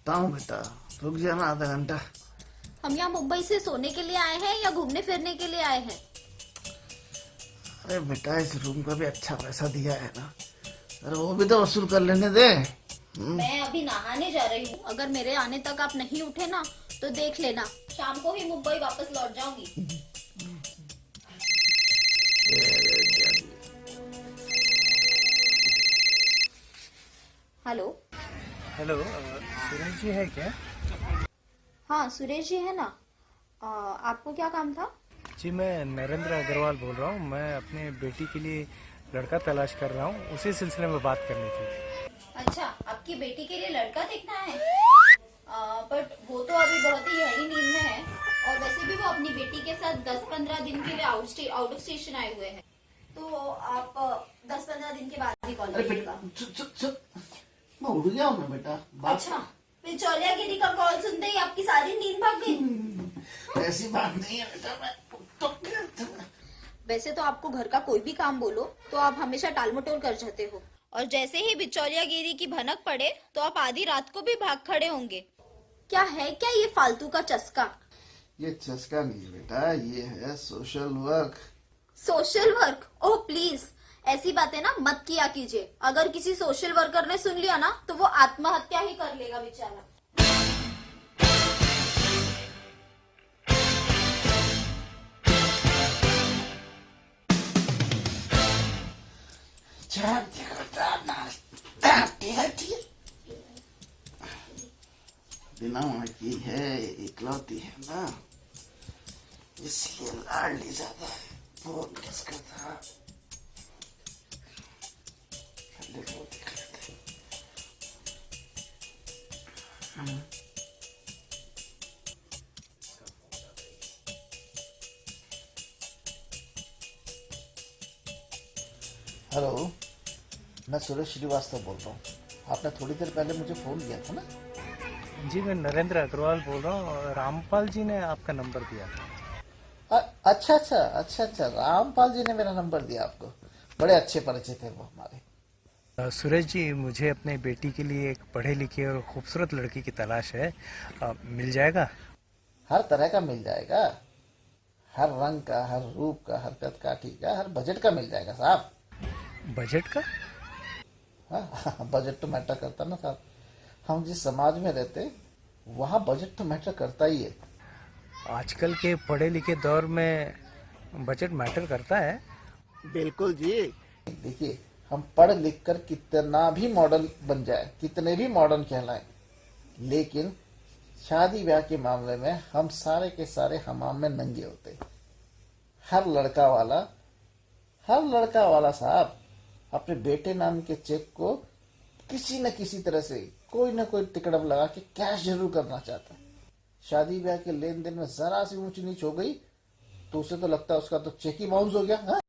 आता हूँ बेटा, रुक जाना आधा घंटा। हम यहाँ मुंबई से सोने के लिए आए हैं या घूमने फिरने के लिए आए हैं? अरे बेटा, इस रूम का भी अच्छा पैसा दिया है ना, अरे वो भी तो वसूल कर लेने दे। मैं अभी नहाने जा रही हूँ। अगर मेरे आने तक आप नहीं उठे ना तो देख लेना, शाम को ही मुंबई वापस लौट जाऊंगी। हेलो। हेलो, सुरेश जी है क्या? हाँ, सुरेश जी है ना। आपको क्या काम था? जी, मैं नरेंद्र अग्रवाल बोल रहा हूँ। मैं अपने बेटी के लिए लड़का तलाश कर रहा हूँ, उसी सिलसिले में बात करनी थी। अच्छा, आपकी बेटी के लिए लड़का देखना है। बट वो तो अभी बहुत ही गहरी नींद में है, और वैसे भी वो अपनी बेटी के साथ 10-15 दिन के लिए आउट ऑफ स्टेशन आए हुए हैं। तो आप 10-15 दिन के बाद ही कॉल अरे करिएगा। बेटा चुप चुप चुप, मैं उठ गया हूँ ना बेटा। अच्छा, फिर चौलियागिरी का कॉल सुनते ही आपकी सारी नींद भाग गई। ऐसी बात नहीं है बेटा, मैं तो गया था। वैसे तो आपको घर का कोई भी काम बोलो तो आप हमेशा टालमटोल कर जाते हो, और जैसे ही बिचौलियागिरी की भनक पड़े तो आप आधी रात को भी भाग खड़े होंगे। क्या है क्या ये फालतू का चस्का? ये चस्का नहीं है बेटा, ये है social work. Social work? Oh please, ऐसी बातें ना मत किया कीजिए। अगर किसी सोशल वर्कर ने सुन लिया ना तो वो आत्महत्या ही कर लेगा बेचारा। बिना माँ की है, इकलौती है ना, इसलिए लाडली ज्यादा है। फोन किसका था? पहले वो देख लेते। हेलो, मैं सुरेश श्रीवास्तव बोल रहा हूँ। आपने थोड़ी देर पहले मुझे फोन किया था ना? जी, मैं नरेंद्र अग्रवाल बोल रहा हूँ, और रामपाल जी ने आपका नंबर दिया था। अच्छा अच्छा अच्छा अच्छा, रामपाल जी ने मेरा नंबर दिया आपको। बड़े अच्छे परिचय थे वो हमारे। सुरेश जी, मुझे अपने बेटी के लिए एक पढ़े लिखे और खूबसूरत लड़की की तलाश है। मिल जाएगा? हर तरह का मिल जाएगा, हर रंग का, हर रूप का, हर कद काठी का, हर बजट का मिल जाएगा साहब। बजट का? हाँ, बजट तो मैटर करता ना साहब। हम जिस समाज में रहते वहाँ बजट तो मैटर करता ही है। आजकल के पढ़े लिखे दौर में बजट मैटर करता है। बिल्कुल जी। देखिए, हम पढ़ लिख कर कितना भी मॉडर्न बन जाए, कितने भी मॉडर्न कहलाएं, लेकिन शादी ब्याह के मामले में हम सारे के सारे हमाम में नंगे होते। हर लड़का वाला साहब अपने बेटे नाम के चेक को किसी न किसी तरह से कोई न कोई टिकड़म लगा के कैश जरूर करना चाहता है। शादी ब्याह के लेन देन में जरा सी ऊंच नीच हो गई तो उसे तो लगता है उसका तो चेक ही बाउंस हो गया। हाँ?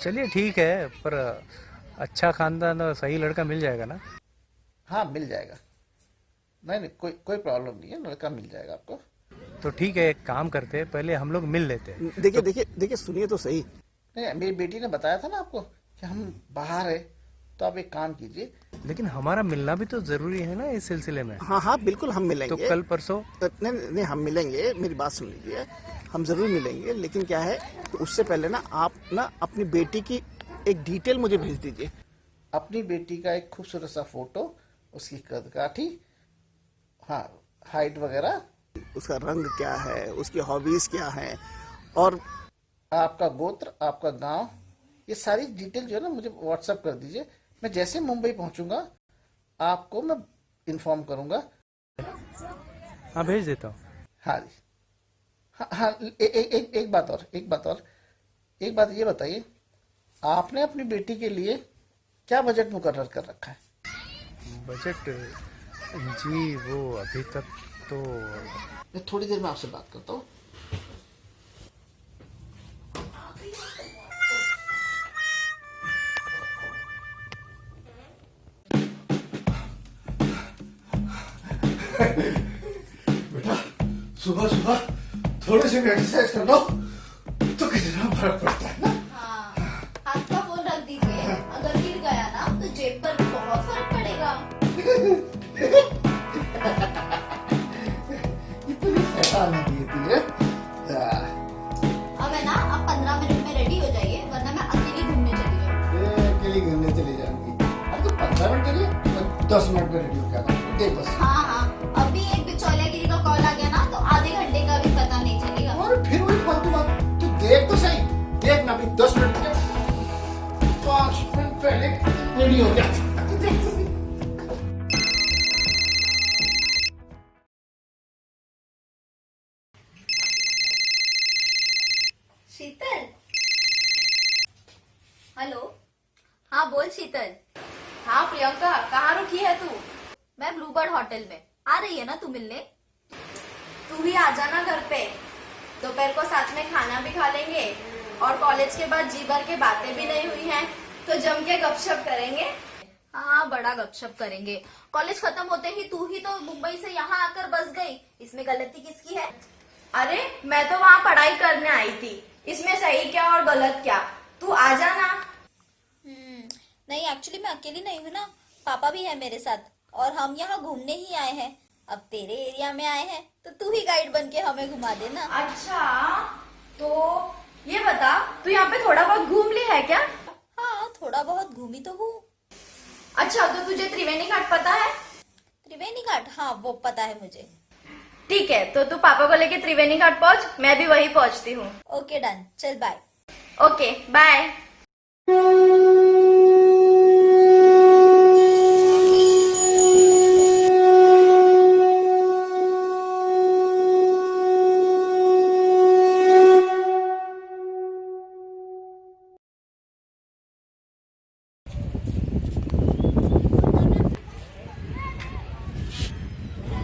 चलिए ठीक है, पर अच्छा खानदान और सही लड़का मिल जाएगा ना? हाँ, मिल जाएगा। नहीं, कोई प्रॉब्लम नहीं है, लड़का मिल जाएगा आपको। तो ठीक है, एक काम करते हैं, पहले हम लोग मिल लेते हैं। देखिए सुनिए तो सही। नहीं, मेरी बेटी ने बताया था ना आपको कि हम बाहर है, तो आप एक काम कीजिए। लेकिन हमारा मिलना भी तो जरूरी है ना इस सिलसिले में। हाँ हाँ, बिल्कुल हम मिलेंगे। तो कल परसों? नहीं नहीं, हम मिलेंगे, मेरी बात सुन लीजिए। हम जरूर मिलेंगे, लेकिन क्या है कि उससे पहले ना आप ना अपनी बेटी की एक डिटेल मुझे भेज दीजिए। अपनी बेटी का एक खूबसूरत सा फोटो, उसकी कद काठी, हाँ, हाइट वगैरह, उसका रंग क्या है, उसकी हॉबीज क्या है, और आपका गोत्र, आपका गांव, ये सारी डिटेल जो है ना मुझे व्हाट्सएप कर दीजिए। मैं जैसे मुंबई पहुंचूंगा आपको मैं इन्फॉर्म करूंगा। हाँ, भेज देता हूँ। हाँ जी। हाँ हाँ, एक बात ये बताइए, आपने अपनी बेटी के लिए क्या बजट मुकर्रर कर रखा है? बजट? जी, वो अभी तक तो मैं थोड़ी देर में आपसे बात करता हूँ। बेटा, सुबह सुबह थोड़ी सी भी एक्सरसाइज कर लो तो कितना फर्क पड़ता है ना। हाँ, हाथ का फोन रख दीजिए, अगर गिर गया ना तो जेब पर भी बहुत फर्क पड़ेगा। 10 मिनट में रेडी हो गया था, देख बस। हाँ हाँ, अभी एक बिचौलियागिरी का कॉल आ गया ना, तो आधे घंटे का भी पता नहीं चलेगा। और फिर वही फालतू बात, तू देख तो सही, देख ना, अभी 10 मिनट 5 मिनट पहले रेडी हो गया था, तू देख तो सही। शीतल, हेलो। हाँ बोल शीतल। हाँ प्रियंका, कहाँ रुकी है तू? मैं ब्लूबर्ड होटल में। आ रही है ना तू मिलने? तू भी आ जाना घर पे, दोपहर को साथ में खाना भी खा लेंगे और कॉलेज के बाद जी भर के बातें भी नहीं हुई हैं, तो जम के गपशप करेंगे। हाँ बड़ा गपशप करेंगे। कॉलेज खत्म होते ही तू ही तो मुंबई से यहाँ आकर बस गई, इसमें गलती किसकी है? अरे मैं तो वहाँ पढ़ाई करने आई थी, इसमें सही क्या और गलत क्या, तू आ जाना। नहीं एक्चुअली मैं अकेली नहीं हूँ ना, पापा भी है मेरे साथ और हम यहाँ घूमने ही आए हैं। अब तेरे एरिया में आए हैं तो तू ही गाइड बन के हमें घुमा देना। अच्छा तो ये बता, तू यहाँ पे थोड़ा बहुत घूम ली है क्या? हाँ थोड़ा बहुत घूमी तो हूँ। अच्छा तो तुझे त्रिवेणी घाट पता है? त्रिवेणी घाट, हाँ वो पता है मुझे। ठीक है, तो तू पापा को लेके त्रिवेणी घाट पहुँच, मैं भी वही पहुँचती हूँ। ओके डन, चल बाय। Okay bye.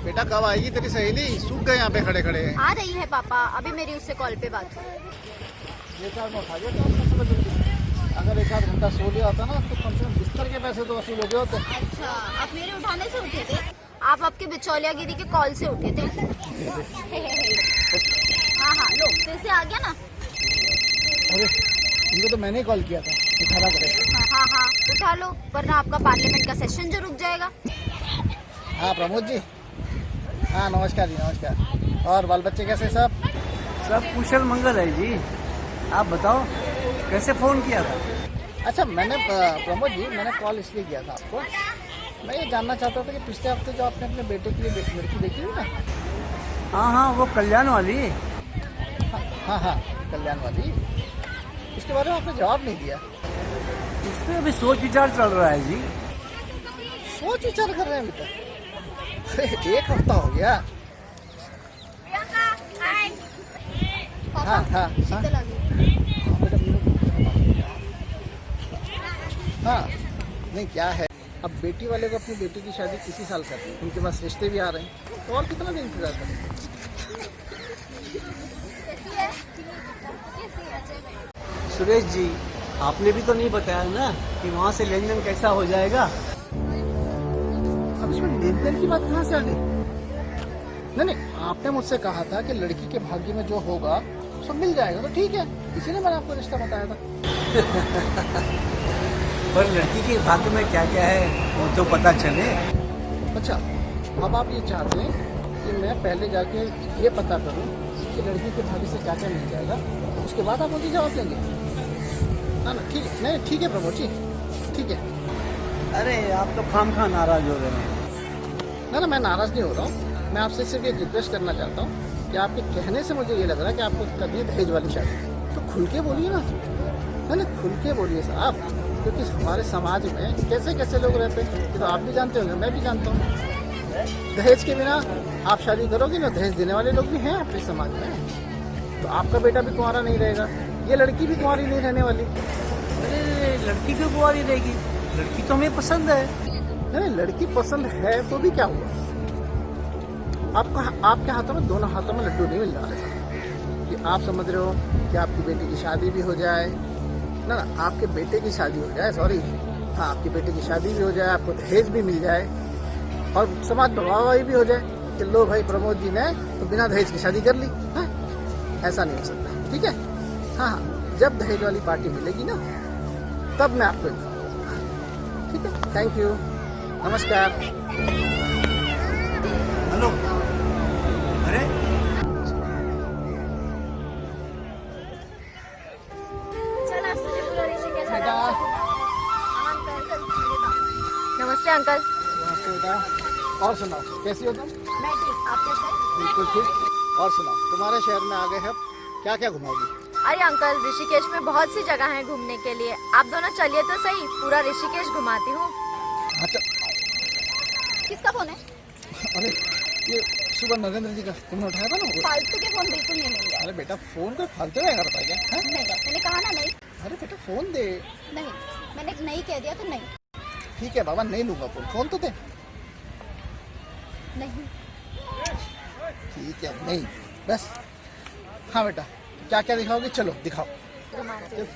बेटा कब आएगी तेरी सहेली? सूख गए यहाँ पे खड़े खड़े। आ रही है पापा, अभी मेरी उससे कॉल पे बात हुई। ये चार में उठा गया, अगर एक आध घंटा सो लिया होता ना तो कम से कम बिस्तर के पैसे तो वसूल हो गए होते। अच्छा, आप मेरे उठाने से उठे थे? आप आपके बिचौलियागिरी के कॉल से उठे थे? हाँ हाँ लो, फिर से आ गया ना। अरे इनको तो मैंने ही कॉल किया था, उठाना पड़ेगा। हाँ हाँ उठा लो, वरना आपका पार्लियामेंट का सेशन जो रुक जाएगा। हाँ प्रमोद जी, हाँ नमस्कार जी, नमस्कार। और बाल बच्चे कैसे सब? सब कुशल मंगल है जी। आप बताओ कैसे फ़ोन किया था? अच्छा मैंने प्रमोद जी, मैंने कॉल इसलिए किया था आपको, मैं ये जानना चाहता था कि पिछले हफ्ते जो आपने अपने बेटे के लिए लड़की देखी हुई ना? हाँ हाँ, वो कल्याण वाली। हाँ हाँ कल्याण वाली, इसके बारे में आपने जवाब नहीं दिया। इसमें अभी सोच विचार चल रहा है जी। सोच विचार कर रहे हैं अभी तक? एक हफ्ता हो गया। हाँ हाँ शीतल आ गई। हाँ नहीं क्या है, अब बेटी वाले को अपनी बेटी की शादी किसी साल करनी है, उनके पास रिश्ते भी आ रहे हैं, तो और कितना दिन इंतजार करें? सुरेश जी, आपने भी तो नहीं बताया ना कि वहाँ से लेन देन कैसा हो जाएगा। अब इसमें लेन देन की बात कहाँ से आ गई? नहीं नहीं, आपने मुझसे कहा था कि लड़की के भाग्य में जो होगा सब मिल जाएगा, तो ठीक है, इसीलिए मैंने आपको रिश्ता बताया था। पर लड़की के भाग्य में क्या क्या है वो तो पता चले। अच्छा, अब आप ये चाहते हैं कि मैं पहले जाके ये पता करूं कि लड़की के भाग्य से क्या क्या मिल जाएगा, उसके बाद आप मुझे जवाब देंगे? हाँ ना, ठीक है। नहीं ठीक है प्रमोद जी, ठीक है। अरे आप तो खामखा नाराज हो रहे हैं। ना मैं नाराज नहीं हो रहा हूँ, मैं आपसे सिर्फ ये रिक्वेस्ट करना चाहता हूँ कि आपके कहने से मुझे ये लग रहा है कि आपको करनी है दहेज वाली शादी, तो खुल के बोलिए ना। है ना, खुल के बोलिए साहब, क्योंकि हमारे समाज में कैसे कैसे लोग रहते हैं ये तो आप भी जानते होंगे, मैं भी जानता हूँ। दहेज के बिना आप शादी करोगे ना, दहेज देने वाले लोग भी हैं अपने समाज में, तो आपका बेटा भी कुंवारा नहीं रहेगा, ये लड़की भी कुंवारी नहीं रहने वाली। अरे लड़की क्यों कुंवारी रहेगी? लड़की तो हमें पसंद है। नहीं लड़की पसंद है तो भी क्या हुआ, आपके हाथों में, दोनों हाथों में लड्डू नहीं मिल रहा है कि आप समझ रहे हो कि आपकी बेटी की शादी भी हो जाए ना, आपके बेटे की शादी हो जाए, सॉरी हाँ, आपकी बेटे की शादी भी हो जाए, आपको दहेज भी मिल जाए और समाज प्रभावी भी हो जाए कि लो भाई प्रमोद जी ने तो बिना दहेज की शादी कर ली है। ऐसा नहीं हो सकता, ठीक है? हाँ हाँ, जब दहेज वाली पार्टी मिलेगी ना तब मैं आपको ठीक है। थैंक यू, नमस्कार। हेलो। अरे नमस्ते अंकल। नमस्ते बेटा। और सुनाओ, कैसी हो तुम? मैं ठीक, आप कैसे? बिल्कुल ठीक। और सुनाओ, तुम्हारे शहर में आ गए हैं, अब क्या क्या घुमाओगी? अरे अंकल, ऋषिकेश में बहुत सी जगह है घूमने के लिए। आप दोनों चलिए तो सही, पूरा ऋषिकेश घुमाती हूँ। अच्छा, किसका फोन है? अरे ये सुबह नरेंद्र जी का तुमने उठाया था ना वो? फालतू के फोन बिल्कुल नहीं लेंगे। अरे बेटा, फोन को फालतू में करता है क्या? हाँ? नहीं, मैंने कहा ना नहीं। अरे बेटा फोन दे। नहीं, मैंने नहीं कह दिया तो नहीं। ठीक है बाबा, नहीं लूंगा फोन, फोन तो दे। नहीं। ठीक है, नहीं बस। हाँ बेटा, क्या क्या दिखाओगे? चलो दिखाओ। घुमाती हूँ।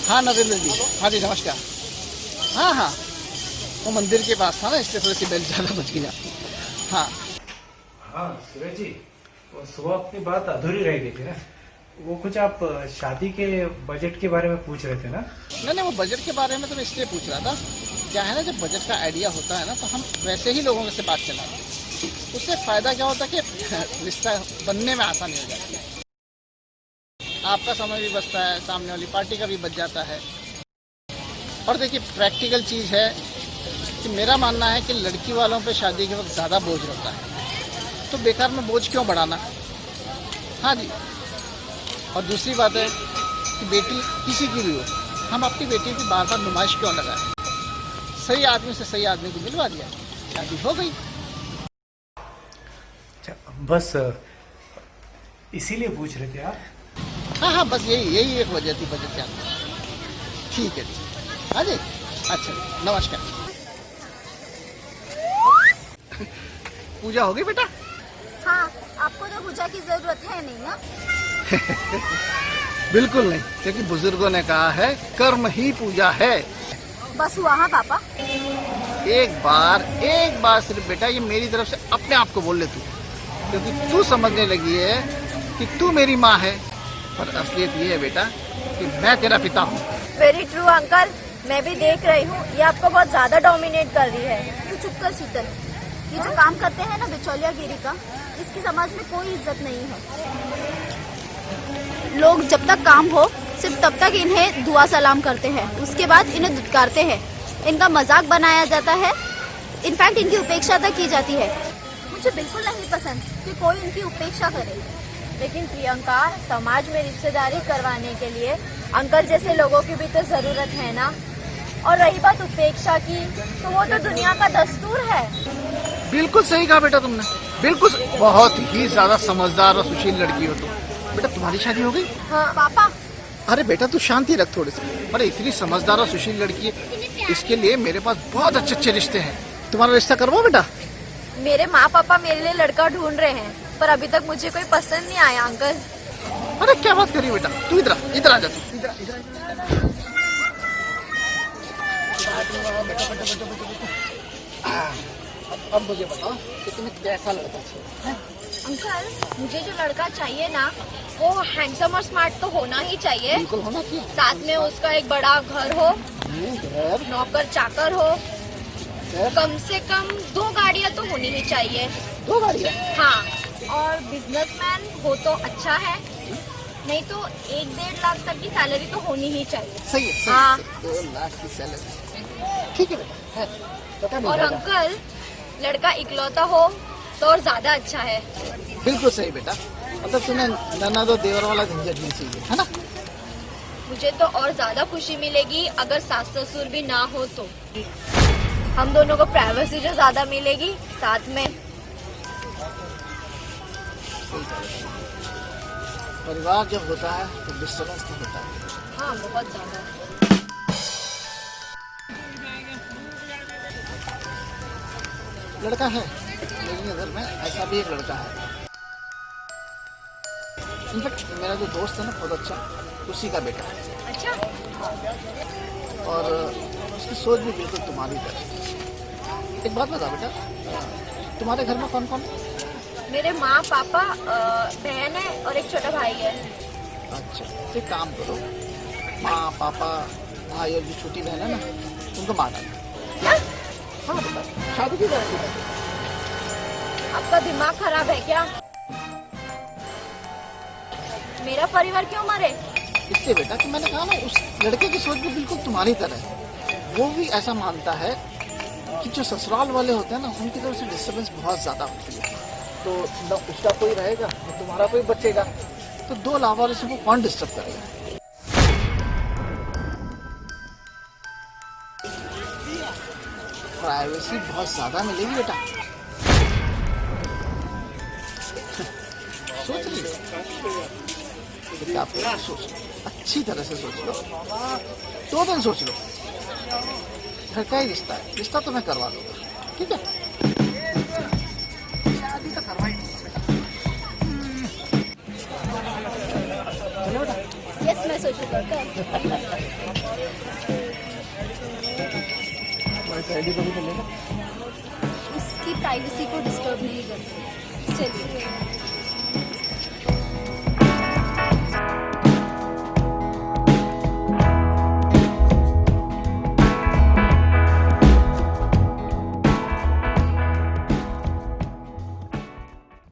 हाँ नरेंद्र जी, हाँ जी नमस्कार। हाँ हाँ, वो मंदिर के पास था ना, इसलिए थोड़ी सी बेल ज़्यादा बच गई आपकी। हाँ हाँ सूरज जी, वो सुबह अपनी बात अधूरी रह गई थी ना। वो कुछ आप शादी के बजट के बारे में पूछ रहे थे ना? नहीं, वो बजट के बारे में तो मैं इसलिए पूछ रहा था। क्या है ना, जब बजट का आइडिया होता है ना, तो हम वैसे ही लोगों से बात चलाते हैं। उससे फायदा क्या होता है कि रिश्ता बनने में आसानी हो जाती है, आपका समय भी बचता है, सामने वाली पार्टी का भी बच जाता है। और देखिए, प्रैक्टिकल चीज़ है कि मेरा मानना है कि लड़की वालों पे शादी के वक्त ज़्यादा बोझ रहता है, तो बेकार में बोझ क्यों बढ़ाना। हाँ जी, और दूसरी बात है कि बेटी किसी की भी हो, हम अपनी बेटी की बार बार नुमाइश क्यों लगाएं। सही आदमी से सही आदमी को मिलवा दिया, शादी हो गई। अच्छा, बस इसीलिए पूछ रहे थे आप? हाँ हाँ, बस यही एक वजह थी बजट के अंदर। ठीक है जी, हाँ जी, अच्छा नमस्कार। पूजा हो गई बेटा? हाँ, आपको तो पूजा की जरूरत है नहीं ना। बिल्कुल नहीं, क्योंकि बुजुर्गों ने कहा है कर्म ही पूजा है। बस हुआ हाँ पापा। एक बार सिर्फ बेटा ये मेरी तरफ से अपने आप को बोल ले तू, क्योंकि तू समझने लगी है कि तू मेरी माँ है, पर असलियत ये है बेटा कि मैं तेरा पिता हूँ। वेरी ट्रू अंकल, मैं भी देख रही हूँ, ये आपको बहुत ज्यादा डोमिनेट कर रही है। तू चुप कर शीतल। ये जो काम करते हैं ना बिचौलिया गिरी का, इसकी समाज में कोई इज्जत नहीं है। लोग जब तक काम हो सिर्फ तब तक इन्हें दुआ सलाम करते हैं, उसके बाद इन्हें दुत्कारते हैं, इनका मजाक बनाया जाता है, इनफैक्ट इनकी उपेक्षा तक की जाती है। मुझे बिल्कुल नहीं पसंद कि कोई इनकी उपेक्षा करे। लेकिन प्रियंका, समाज में रिश्तेदारी करवाने के लिए अंकल जैसे लोगों की भी तो जरूरत है ना। और रही बात उपेक्षा की, तो वो तो दुनिया का दस्तूर है। बिल्कुल सही कहा बेटा तुमने, बिल्कुल बहुत ही ज्यादा समझदार और सुशील लड़की हो तुम। बेटा तुम्हारी शादी हो गई? हाँ पापा। अरे बेटा तू शांति रख थोड़ी सी। अरे इतनी समझदार और सुशील लड़की है, इसके लिए मेरे पास बहुत अच्छे अच्छे रिश्ते हैं। तुम्हारा रिश्ता करवाओ बेटा। मेरे माँ पापा मेरे लिए लड़का ढूंढ रहे हैं, पर अभी तक मुझे कोई पसंद नहीं आया अंकल। अरे क्या बात करी बेटा, तू इधर आ जा, तू इधर अब मुझे बताओ कि तुम्हें कैसा लड़का चाहिए? अंकल, मुझे जो लड़का चाहिए ना, वो हैंडसम और स्मार्ट तो होना ही चाहिए। बिल्कुल होना चाहिए। साथ में उसका एक बड़ा घर हो, घर, नौकर चाकर हो, कम से कम 2 गाड़ियाँ तो होनी ही चाहिए। 2 गाड़ियाँ? हाँ, और बिजनेसमैन हो तो अच्छा है, नहीं तो 1-1.5 लाख तक की सैलरी तो होनी ही चाहिए। सही है, सही हाँ। है। 2 लाख की सैलरी, ठीक है बेटा, है पता नहीं और जाएगा। अंकल, लड़का इकलौता हो तो और ज्यादा अच्छा है। बिल्कुल सही बेटा, मतलब तुम्हें ननद और देवर वाला झंझट नहीं चाहिए, है ना? मुझे तो और ज्यादा खुशी मिलेगी अगर सास ससुर भी ना हो तो। हम दोनों को प्राइवेसी जो ज्यादा मिलेगी साथ में। परिवार जब होता है तो डिस्टर्बेंस तो होता है। हाँ, बहुत ज्यादा। लड़का है मेरी नजर में, ऐसा भी एक लड़का है। इनफैक्ट मेरा जो दोस्त है ना बहुत अच्छा, उसी का बेटा है। अच्छा, और उसकी सोच भी बिल्कुल तुम्हारी तरह। एक बात बता बेटा, तुम्हारे घर में कौन कौन है? मेरे माँ पापा, बहन है और एक छोटा भाई है। अच्छा, तो एक काम करो, माँ पापा भाई और जो छोटी बहन है ना, उनको मार डालो। हाँ बेटा, शादी की गारंटी है। आपका दिमाग खराब है क्या? मेरा परिवार क्यों मरे? इसलिए बेटा कि मैंने कहा ना, उस लड़के की सोच भी बिल्कुल तुम्हारी तरह है। वो भी ऐसा मानता है कि जो ससुराल वाले होते हैं ना, उनकी तरफ से डिस्टर्बेंस बहुत ज़्यादा होती है। तो न उसका कोई रहेगा न तुम्हारा कोई बचेगा, तो दो लावारिस को कौन डिस्टर्ब करेगा? प्राइवेसी बहुत ज़्यादा मिलेगी बेटा। सोच ली, आप सोच लो, अच्छी तरह से सोच लो, 2 दिन सोच लो। घर का ही रिश्ता है, रिश्ता तो मैं करवा दूंगा, ठीक है? शादी तो करवाई चलो बेटा। यस, मैं सोचूंगा। आईडी को भी तो लेना। उसकी प्राइवेसी को डिस्टर्ब नहीं करती। चलिए।